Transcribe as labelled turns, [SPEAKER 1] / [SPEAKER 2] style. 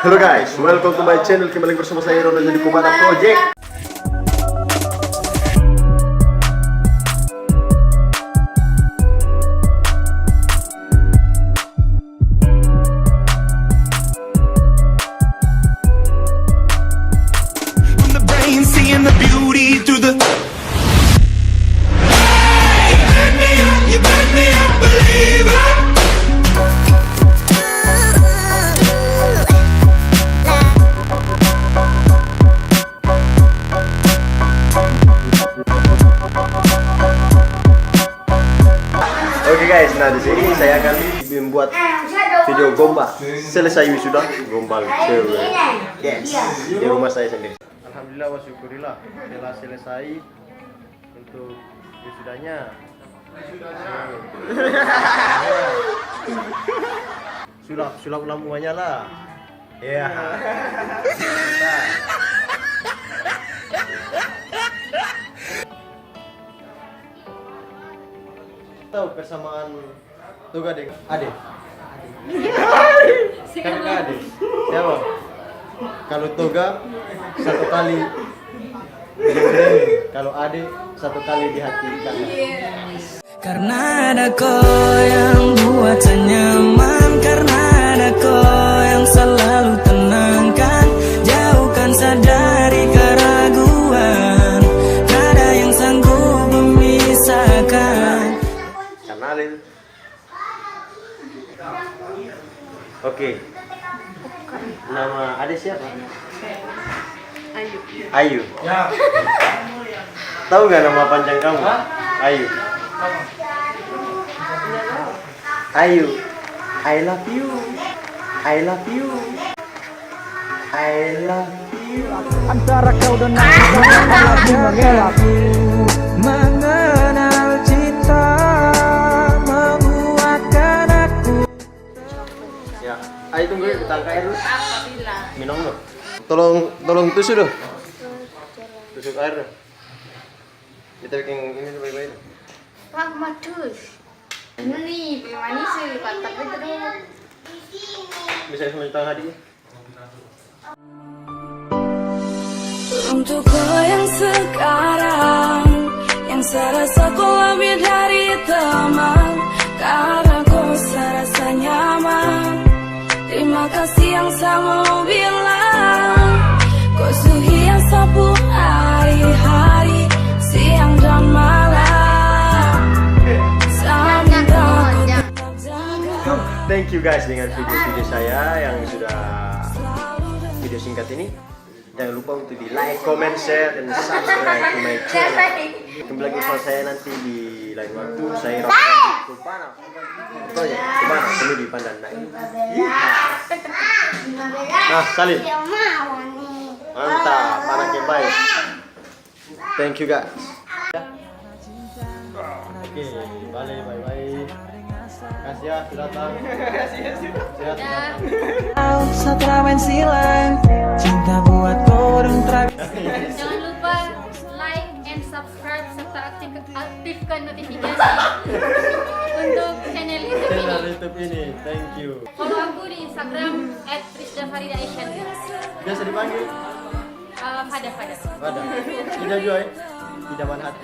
[SPEAKER 1] Halo guys, welcome to my channel. Kembali bersama saya Ronald dari Kumana Project.
[SPEAKER 2] When the brain seeing the beauty through the you burn me up, believer.
[SPEAKER 1] Oke guys, nah di sini saya akan membuat video gombal. Selesai wisuda gombal cewek. Yes, di rumah saya sendiri. Alhamdulillah wa syukurillah telah selesai untuk wisudanya. Sulap lampuannya lah. Ya. Tahu persamaan Toga dengan Ade? Kakak Ade. Siapa? Kalau Toga satu kali di dada, kalau Ade satu kali di hati kakak.
[SPEAKER 3] Karena ada kau yang buat saya nyaman, karena ada kau yang selalu tenangkan, jauhkan saya dari keraguan, tak ada yang sanggup memisahkan.
[SPEAKER 1] Kenalin. Oke. Nama Ade siapa?
[SPEAKER 4] Ayu.
[SPEAKER 1] Ayu. Ya. Tahu nggak nama panjang kamu? Ayu. Ayu, I love you, I love you, I love you.
[SPEAKER 3] Antara kau dan aku mengenal cinta, menguatkan aku.
[SPEAKER 1] Ya, ayo tunggu ya, kita angkat air dulu.
[SPEAKER 4] Apabila
[SPEAKER 1] Minum dulu. Tolong tusuk dulu. Tusuk air dulu. Kita bikin ini baik-baik.
[SPEAKER 4] Pak Matus. Ini manis sih, tapi terus
[SPEAKER 1] Bisa sama tangan hadiah.
[SPEAKER 3] Untuk kau yang sekarang, yang serasa kau lebih dari teman, karena kau serasa nyaman. Terima kasih yang saya mau bilang, kau suhi yang sapu hari-hari, siang dan malam.
[SPEAKER 1] Thank you guys dengan video-video saya yang sudah video singkat ini. Jangan lupa untuk di like, comment, share, dan subscribe to my channel. Kembali lagi sama saya nanti di lain waktu. Saya Rafa di Kumana. Pokoknya Kumana penuh di Pandan Naik. Nah, salim. Mantap, anaknya baik. Thank you guys. Oke, bye-bye. Kasih ya, sudah datang. Sehat, datang.
[SPEAKER 3] Setelah main silang, cinta buat kau dan
[SPEAKER 4] jangan lupa like and subscribe serta aktifkan notifikasi untuk channel YouTube ini.
[SPEAKER 1] Thank you.
[SPEAKER 4] Follow aku di Instagram @rizdafarida_aisyah.
[SPEAKER 1] Biasa dipanggil
[SPEAKER 4] Fada.
[SPEAKER 1] Pada. Tidak juga ya. Idaman hati.